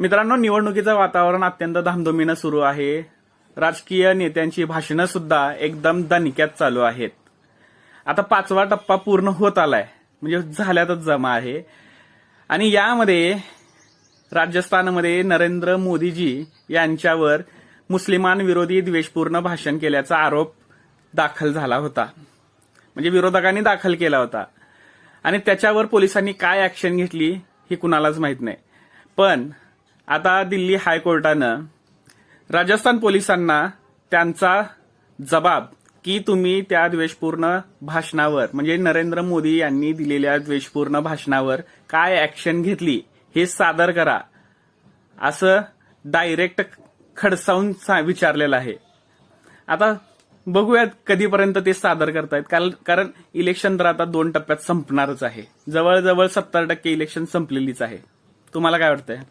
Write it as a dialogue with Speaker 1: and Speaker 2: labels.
Speaker 1: मित्रांनो, निवडणुकीचं वातावरण अत्यंत धामधुमीनं सुरू आहे. राजकीय नेत्यांची भाषणं सुद्धा एकदम दणक्यात चालू आहेत. आता 5वा टप्पा पूर्ण होत आलाय, म्हणजे झाल्यातच जमा आहे. आणि यामध्ये राजस्थानमध्ये नरेंद्र मोदीजी यांच्यावर मुस्लिमांविरोधी द्वेषपूर्ण भाषण केल्याचा आरोप दाखल झाला होता, म्हणजे विरोधकांनी दाखल केला होता. आणि त्याच्यावर पोलिसांनी काय ऍक्शन घेतली ही कुणालाच माहित नाही. पण आता दिल्ली हायकोर्टानं राजस्थान पोलिसांना त्यांचा जबाब की तुम्ही त्या द्वेषपूर्ण भाषणावर, म्हणजे नरेंद्र मोदी यांनी दिलेल्या द्वेषपूर्ण भाषणावर काय ऍक्शन घेतली हे सादर करा, असं डायरेक्ट खडसावून विचारलेलं आहे. आता बघूयात कधीपर्यंत ते सादर करतायत, कारण इलेक्शन तर आता 2 टप्प्यात संपणारच आहे. जवळजवळ 70% इलेक्शन संपलेलीच आहे. तुम्हाला काय वाटतंय?